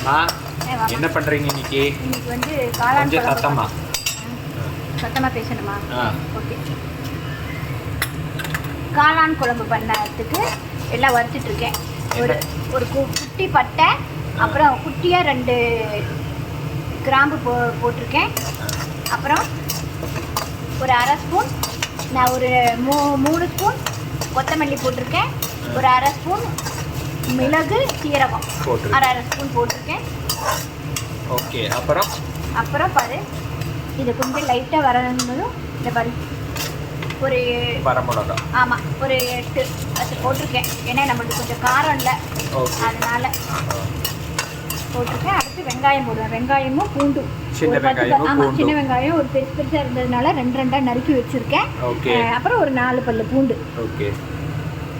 என்ன பண்றீங்க இன்னைக்கு? இன்னைக்கு வந்து காளான் குழம்பு. சத்தமா பேசணுமா? ஓகே. காளான் குழம்பு பண்ணதுக்கு எல்லாம் வறுத்துட்டு இருக்கேன். ஒரு குட்டி பட்டை, அப்புறம் குட்டியா 2 கிராம்பு போட்டிருக்கேன். அப்புறம் ஒரு 1/2 ஸ்பூன், நான் ஒரு 3 ஸ்பூன் கொத்தமல்லி போட்டிருக்கேன். ஒரு 1/2 ஸ்பூன் மிளகு சீரகம் 1/2 ஸ்பூன் போட்டிருக்கேன். ஓகே. அப்புறம் பாரு, இது கொஞ்சம் லைட்டாக வரணும்னதும் இந்த பாரு ஒரு வரமிளகா. ஆமாம், ஒரு 8-10 போட்டிருக்கேன். ஏன்னா நம்மளுக்கு கொஞ்சம் காரம் இல்லை, அதனால போட்டிருக்கேன். அடுத்து வெங்காயம் போடுவேன். வெங்காயமும் பூண்டும், சின்ன வெங்காயம் ஒரு பெருசாக இருந்ததுனால 2 நறுக்கி வச்சுருக்கேன். அப்புறம் ஒரு 4 பல்லு பூண்டு. ஓகே.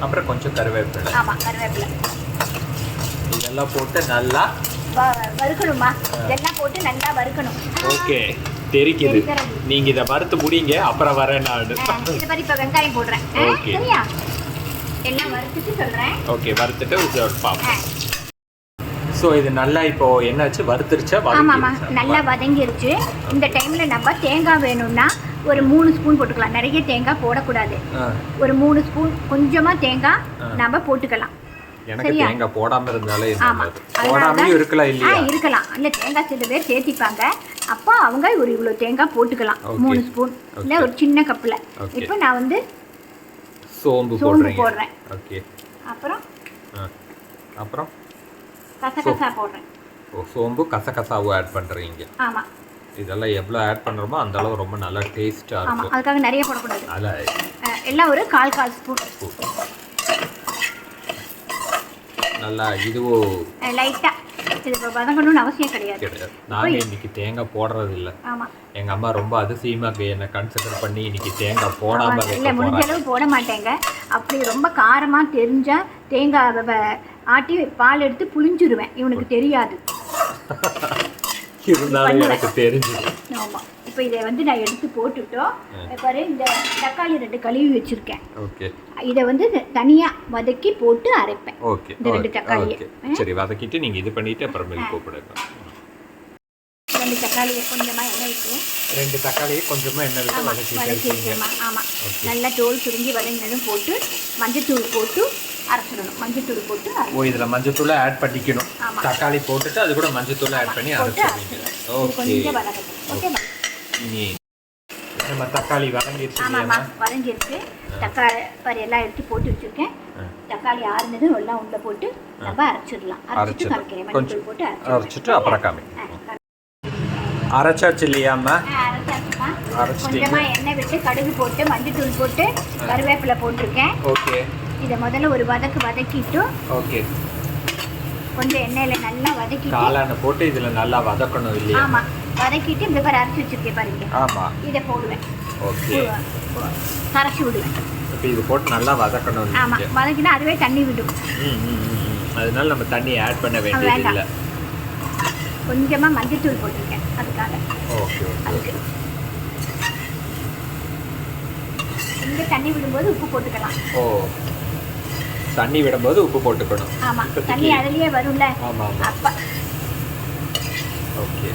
அப்புறம் கொஞ்சம் கருவேப்பிலை. ஆமாம், கருவேப்பிலை. இதெல்லாம் போட்டு நல்லா வறுக்கணுமா? இதெல்லாம் போட்டு நல்லா வறுக்கணும். ஓகே, தெரிக்குது. நீங்க இதை வறுத்து முடிங்க, அப்புறம் வரேன் நான். இது மாதிரி இப்போ வெங்காயம் போடுறேன். சரியா? எல்லாம் வறுத்துட்டு சொல்கிறேன். ஓகே, வறுத்துட்டு பார்ப்போம். ஸோ இது நல்லா இப்போ என்னாச்சு, வறுத்துருச்சா? ஆமாம்மா, நல்லா வதங்கிருச்சு. இந்த டைமில் நம்ம தேங்காய் வேணும்னா ஒரு 3 ஸ்பூன் போட்டுக்கலாம். நிறைய தேங்காய் போடக்கூடாது. ஒரு 3 ஸ்பூன் கொஞ்சமாக தேங்காய் நம்ம போட்டுக்கலாம். எனக்கு தேங்காய் போடாமல் இருந்தாலே போடாமல் இருக்கலாம் இல்லையா? இருக்கலாம். இல்லை, தேங்காய் சில பேர் சேர்த்திப்பாங்க. அப்போ அவங்க ஒரு இவ்வளோ தேங்காய் போட்டுக்கலாம். 3 ஸ்பூன் இல்லை ஒரு சின்ன கப்பில். இப்போ நான் வந்து சோம்பு போடுறேன். ஓகே. அப்புறம் கசகசா போடுறேன். சோம்பு கசகசாவும் ஆட் பண்ணுறீங்க? ஆமாம். இதெல்லாம் எவ்வளோ ஆட் பண்ணுறோமோ அந்த அளவு ரொம்ப நல்லா டேஸ்ட்டாக இருக்கும். ஆமாம், அதுக்காக நிறைய போடக்கூடாது. அதில் எல்லாம் ஒரு 1/4 ஸ்பூன் நல்லா இதுவும் லைட்டாக. இது வதங்கணும்னு அவசியம் கிடையாது. நாங்கள் இன்னைக்கு தேங்காய் போடுறது இல்லை. ஆமாம், எங்கள் அம்மா ரொம்ப அதிசயமாக என்னை கன்சிடர் பண்ணி இன்னைக்கு தேங்காய் போடாமல் இல்லை, முடிஞ்ச அளவு போட மாட்டேங்க. அப்படி ரொம்ப காரமாக தெரிஞ்சால் தேங்காய் ஆட்டி பால் எடுத்து புளிஞ்சிருவேன். இவனுக்கு தெரியாது, இருந்தாலும் எனக்கு தெரிஞ்சுது. ஆமாம். இப்போ இதை வந்து நான் எடுத்து போட்டுட்டோம். பாரு, இந்த தக்காளி 2 கழுவி வச்சுருக்கேன். ஓகே. இதை வந்து தனியாக வதக்கி போட்டு அரைப்பேன். ஓகே. இந்த 2 தக்காளியை சரி வதக்கிட்டு நீங்கள் இது பண்ணிவிட்டு அப்புறமேல் கூப்பிடுங்க. 2 தக்காளியை கொஞ்சமாக எண்ணெய் விட்டு 2 தக்காளியை கொஞ்சமாக எண்ணெய் விட்டு வதக்கிடுமா? ஆமாம், நல்லா தோல் சுருங்கி வதங்கினதும் போட்டு மஞ்சத்தூள் போட்டு அரைச்சிடணும். மஞ்சத்தூள் போட்டு இதில் மஞ்சத்தூளை ஆட் பண்ணிக்கணும். தக்காளி போட்டுட்டு அது கூட மஞ்சத்தூளை ஆட் பண்ணி அரைச்சிடுவீங்க. கொஞ்சம் வதங்கணும். ஓகேவா? நம்ம தக்காளி வதங்கிடுச்சு. ஆமாம்மா, வதங்கிடுச்சு. தக்காளி பாரு எல்லாம் எடுத்து போட்டு வச்சுருக்கேன். தக்காளி ஆறுனது எல்லாம் உள்ள போட்டு நம்ம அரைச்சிடலாம். அரைச்சிட்டு காமிக்கிறேன். மஞ்சள் போட்டு அரைச்சிட்டு அப்புறம் காமி. அரைச்சாச்சு இல்லையாம்மா? கொஞ்சமாக எண்ணெய் விட்டு கடுகு போட்டு மஞ்சத்தூள் போட்டு கருவேப்பிலை போட்டிருக்கேன். ஓகே. இதை முதல்ல ஒரு வதக்கிட்டு ஓகே கொஞ்சம் எண்ணெயில் நல்லா வதக்கிட்டு காளானை போட்டு இதில் நல்லா வதக்கணும் இல்லையா? ஆமாம், வதக்கிட்டு இந்த மாதிரி அரைச்சி வச்சுருக்கேன் பாருங்க. ஆமாம், இதை போடுவேன். ஓகே. கரைச்சி விடுவேன். இப்போ இது போட்டு நல்லா வதக்கணும். ஆமாம், வதக்கினா அதுவே தண்ணி விடும். அதனால நம்ம தண்ணி ஆட் பண்ண வேண்டியது இல்லை. கொஞ்சமாக மஞ்சத்தூள் போட்டிருக்கேன் அதுக்காக. ஓகே. அதுக்கு இந்த தண்ணி விடும்போது உப்பு போட்டுக்கலாம். தண்ணி விடும்போது உப்பு போட்டுக்கணும். ஆமாம், தண்ணி அதுலேயே வரும்ல. ஆமாம். அப்போ ஓகே.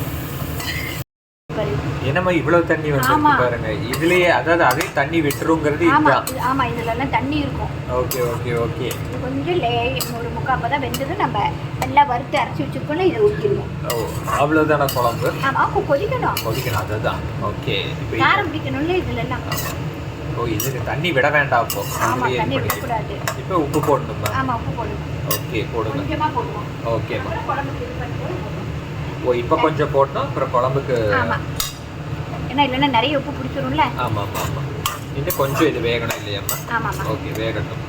என்னம்மா இவ்வளவு தண்ணி வந்து பாருங்க. இதுலயே அதாவது அதே தண்ணி விட்டுருங்கிறது இதுதான். ஆமாம், இதுலலாம் தண்ணி இருக்கும். Okay okay okay. கொஞ்சம் ஒரு முக்கால் தான் வெந்தது. நம்ம எல்லாம் வறுத்து அரைச்சி வச்சுருக்கோம்ல, இதை ஊற்றிடுவோம். அவ்வளோதான குழம்பு? ஆமாம், கொதிக்கணும். அதுதான். ஓகே. காரம் பிடிக்கணும்ல இதுலலாம். இதுக்கு தண்ணி விட வேண்டாம். அப்போ ஆமாம், தண்ணி விடக்கூடாது. இப்போ உப்பு போடணுமா? ஆமாம், உப்பு போடணும். ஓகே, போடுங்க. கொஞ்சமாக போடுவோம். ஓகேம்மா. குழம்புக்கு இது பண்ணும்போது இப்போ கொஞ்சம் போட்டோம், அப்புறம் குழம்புக்கு. ஆமாம், ஏன்னா இல்லைன்னா நிறைய உப்பு பிடிச்சிரும்ல. ஆமாம். இன்னும் கொஞ்சம் இது வேகணும் இல்லையாம்மா? ஆமாம். ஓகே, வேகட்டும்.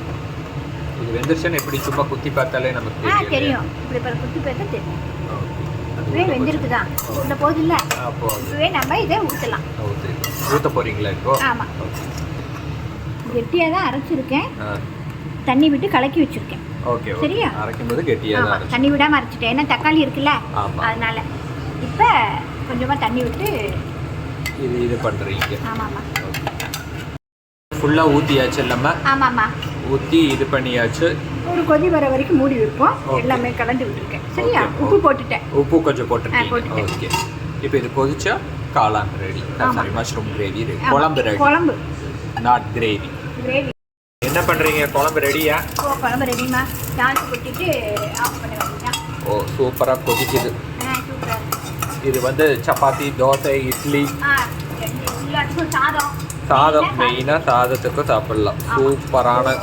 இது வெந்துருச்சுன்னு எப்படி சும்மா குத்தி பார்த்தாலே நமக்கு தெரியும். இப்படி குத்தி பார்த்தா தெரியும். இதுவே வெந்திருக்குதான் உள்ள போகுது இல்லை. இதுவே நம்ம இதை ஊற்றலாம். ஊற்ற போகிறீங்களா இப்போ? ஆமாம், கெட்டியாக தான் அரைச்சிருக்கேன். தண்ணி விட்டு கலக்கி வச்சுருக்கேன். ஓகே. சரியா? அரைக்கும்போது கெட்டியாக தான் தண்ணி விடாமல் அரைச்சிட்டேன். ஏன்னா தக்காளி இருக்குல்ல, அதனால. இப்போ கொஞ்சமாக தண்ணி விட்டு இது பண்ணுறீங்க. ஆமாம்மா. ஃபுல்லாக ஊற்றியாச்சு இல்லைம்மா? ஆமாம்மா, ஊற்றி இது பண்ணியாச்சு. ஒரு கொதி வர வரைக்கும் மூடி வைப்போம். எல்லாமே கலந்து விட்டுருக்கேன். சரியா? உப்பு போட்டுட்டேன். உப்பு கொஞ்சம் போட்டுருக்கேன். ஓகே. இப்போ இது கொதிச்சா காளான் ready. Sorry, mushroom gravy ready. குழம்பு ரெடி. குழம்பு, நாட் கிரேவி. கிரேவி. என்ன பண்றீங்க? குழம்பு ரெடியா? குழம்பு ரெடிமா. தாளிச்சு கொட்டிட்டு ஆஃப் பண்ண வேண்டியதுதான். ஓ, சூப்பரா கொதிக்குது. சூப்பரா. இது வந்து சப்பாத்தி, தோசை, இட்லி, எல்லாத்துக்கும் சாதம் மெயினா சாதத்துக்கும் சாப்பிடலாம். சூப்பரான.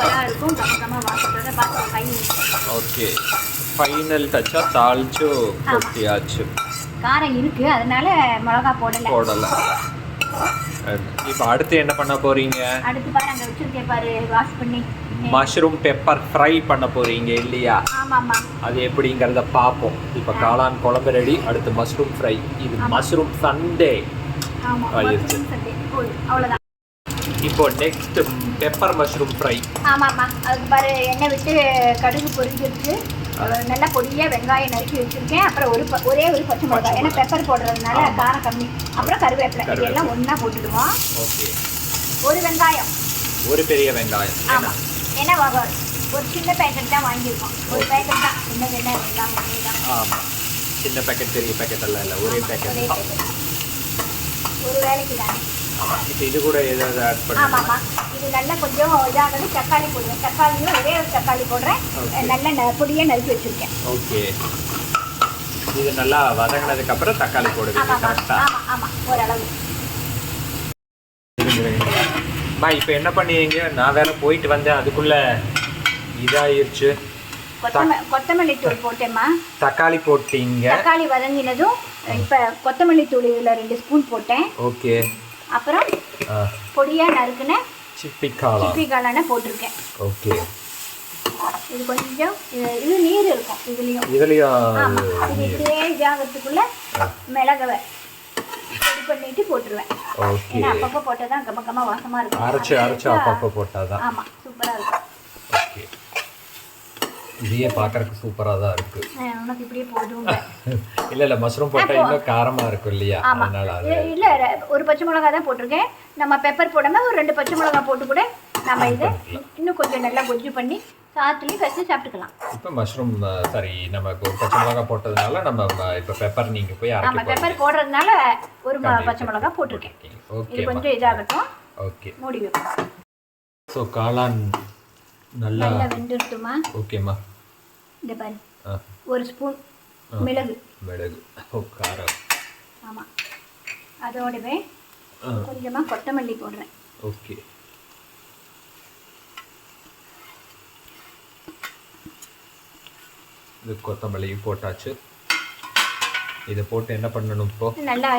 ஓகே, ஃபைனல் டச்சா தாளிச்சு கொட்டியாச்சு. காரம் இருக்கு, அதனால மிளகா போடல. இப்போ அடுத்து என்ன பண்ண போறீங்க? அடுத்து பாரு, அங்க வச்சிருக்கேன் பாரு, வாஷ் பண்ணி மஷ்ரூம் பெப்பர் ஃப்ரை பண்ண போறீங்க இல்லையா? ஆமாமா. அது எப்படிங்கிறத பார்ப்போம். இப்போ காளான் குழம்பு ரெடி. அடுத்து மஷ்ரூம் ஃப்ரை. இது மஷ்ரூம் சண்டே. ஆமா, மஷ்ரூம் சண்டே. அவ்வளவுதான். இப்போ நெக்ஸ்ட் பெப்பர் மஷ்ரூம் ஃப்ரை. ஆமாம்மா. அதுக்கு பாரு, எண்ணெய் விட்டு கடுகு பொரிஞ்சிருக்கு. நல்லா பொடியாக வெங்காயம் நறுக்கி வச்சுருக்கேன். அப்புறம் ஒரே ஒரு பச்சை மிளகாய், ஏன்னா பெப்பர் போடுறதுனால காரம் கம்மி. அப்புறம் கருவேப்பிலை, இதெல்லாம் ஒன்றா போட்டுடுவோம். ஓகே. ஒரு வெங்காயம், ஒரு பெரிய வெங்காயம். ஆமாம். ஏன்னா ஒரு சின்ன பேக்கெட் தான் வாங்கியிருக்கோம். ஒரு பேக்கெட் தான், சின்ன வெங்காயம் தான். ஆமாம், சின்ன பேக்கெட் பெரிய பேக்கெட் எல்லாம் இல்லை, ஒரே பேக்கெட். ஒரு வேலைக்கு தானே. இப்போ இது கூட ஏதாவது ஆட் பண்ணி. ஆமாம்மா. இது நல்லா கொஞ்சம் இதானது தக்காளி போடுவேன். தக்காளியும் ஒரே ஒரு தக்காளி போடுறேன். நல்லா பொடியாக நறுக்கி வச்சுருக்கேன். ஓகே. இது நல்லா வதங்கினதுக்கு அப்புறம் தக்காளி போடுவீங்க. கரெக்டாக? ஆமாம் ஆமாம், ஓரளவு. அம்மா, இப்போ என்ன பண்ணுவீங்க? நான் வேற போயிட்டு வந்தேன், அதுக்குள்ள இதாயிருச்சு. கொத்தமல்லி தூள் போட்டேம்மா. தக்காளி போட்டீங்க. தக்காளி வதங்கினதும் இப்போ கொத்தமல்லி தூள் இதில் 2 ஸ்பூன் போட்டேன். ஓகே. அப்புறம் பொடியாக நறுக்குன சிப்பி காளான போட்டிருக்கேன். ஓகே. இது கொஞ்சம் இது நீர் இருக்கும் இதுலேயும். இது இதாகிறதுக்குள்ள மிளகவை பொடி பண்ணிட்டு போட்டுருவேன். ஏன்னா அப்பப்போ போட்டால் தான் கம்ம வாசமாக இருக்கும். அரைச்சு அப்பப்போ போட்டால் தான். ஆமாம், சூப்பராக இருக்கும். ஓகே. இதையே பார்க்கறதுக்கு சூப்பராக தான் இருக்கு. உனக்கு இப்படியே போதும். இல்லை மஷ்ரூம் போட்டால் இன்னும் காரமாக இருக்கும் இல்லையா? அதனால இல்லை, ஒரு பச்சை மிளகா தான் போட்டிருக்கேன். நம்ம பெப்பர் போடாமல் ஒரு 2 பச்சை மிளகா போட்டு கூட நம்ம இதை இன்னும் கொஞ்சம் நல்லா கொஜ்ஜு பண்ணி சாத்துலேயும் ஃபஸ்ட்டு சாப்பிட்டுக்கலாம். இப்போ மஷ்ரூம் சரி, நமக்கு ஒரு பச்சை மிளகா போட்டதுனால நம்ம இப்போ பெப்பர் நீங்கள் போய் நம்ம பெப்பர் போடுறதுனால ஒரு பச்சை மிளகா போட்டிருக்கேன். இது கொஞ்சம் இதாகட்டும். ஓகே, மூடி வைப்போம். ஸோ காளான் நல்லா வெந்துடுமா? ஓகேம்மா. இந்த பாரு, ஒரு ஸ்பூன் மிளகு. காரம். ஆமாம், அதோடவே கொஞ்சமாக கொத்தமல்லி போடுறேன். ஓகே. இது கொத்தமல்லியும் போட்டாச்சு. இதை போட்டு என்ன பண்ணணும் இப்போ? நல்லா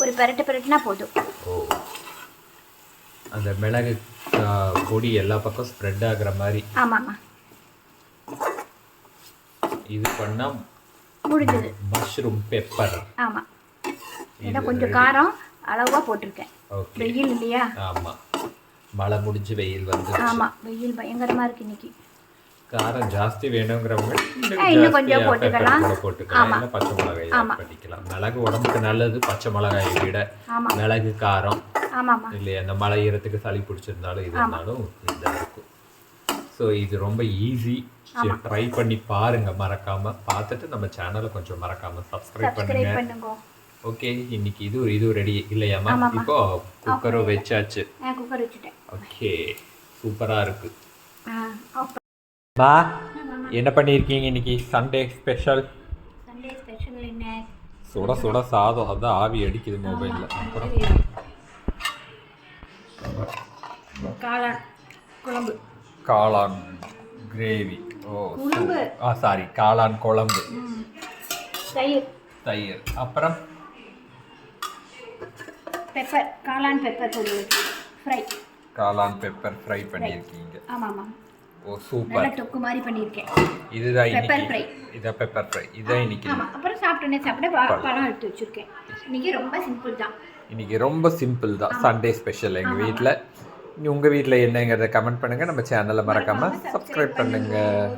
ஒரு பெரட்டுனா போதும். ஓ, அந்த மிளகு பொடி எல்லா பக்கம் ஸ்ப்ரெட் ஆகுற மாதிரி. ஆமாம்மா. இது பண்ணா முடிஞ்சது. Mushroom pepper. ஆமாம், இதை கொஞ்சம் காரம் அளவாக போட்டிருக்கேன். வெயில் இல்லையா? ஆமாம், மழை முடிஞ்சு வெயில் வந்து. ஆமாம், வெயில் பயங்கரமாக இருக்குது இன்னைக்கு. காரம் ஜாஸ்தி வேணுங்கிறவங்க இன்னும் கொஞ்சம் போட்டுக்கலாம். இல்லை பச்சை மிளகாய் பண்ணிக்கலாம். மிளகு உடம்புக்கு நல்லது. பச்சை மிளகாயை விட மிளகு காரம் இல்லையா? அந்த மழை ஈரத்துக்கு சளி பிடிச்சிருந்தாலும் இது இருந்தாலும் இதாக இருக்கும். ஸோ இது ரொம்ப ஈஸி. ட்ரை பண்ணி பாருங்க, மறக்காம பார்த்துட்டு நம்ம சேனலை கொஞ்சம் மறக்காம சப்ஸ்கிரைப் பண்ணுங்க. ஓகே, இன்னைக்கு இது ரெடி இல்லையாமா? இப்போ குக்கரும் வச்சாச்சு. குக்கர் வச்சுட்டேன். ஓகே, சூப்பராக இருக்கு. மா, என்ன பண்ணியிருக்கீங்க இன்னைக்கு? Sunday special. என்ன? சுட சுட சாதம், அதான் ஆவி அடிக்குது மொபைலில். அப்புறம் காளான் கிரேவி. ஓ, சாரி, காளான் குழம்பு, தயிர், அப்புறம் பெப்பர், காளான் பெப்பர் ஃப்ரை. காளான் பெப்பர் ஃப்ரை பண்ணியிருக்கீங்க. ஆமாம்மா. ஓ, சூப்பர். தொக்கு மாதிரி பண்ணியிருக்கேன். இதுதான் பெப்பர் ஃப்ரை. இதான் பெப்பர் ஃப்ரை. இதான் இன்னைக்கு. அப்புறம் சாப்பிட பழம் எடுத்து வச்சிருக்கேன். இன்னைக்கு ரொம்ப சிம்பிள் தான். இன்னைக்கு ரொம்ப சிம்பிள் தான். சண்டே ஸ்பெஷல் எங்கள் வீட்டில். உங்கள் வீட்டில் என்னங்கிறத கமெண்ட் பண்ணுங்கள். நம்ம சேனலை மறக்காமல் சப்ஸ்கிரைப் பண்ணுங்கள்.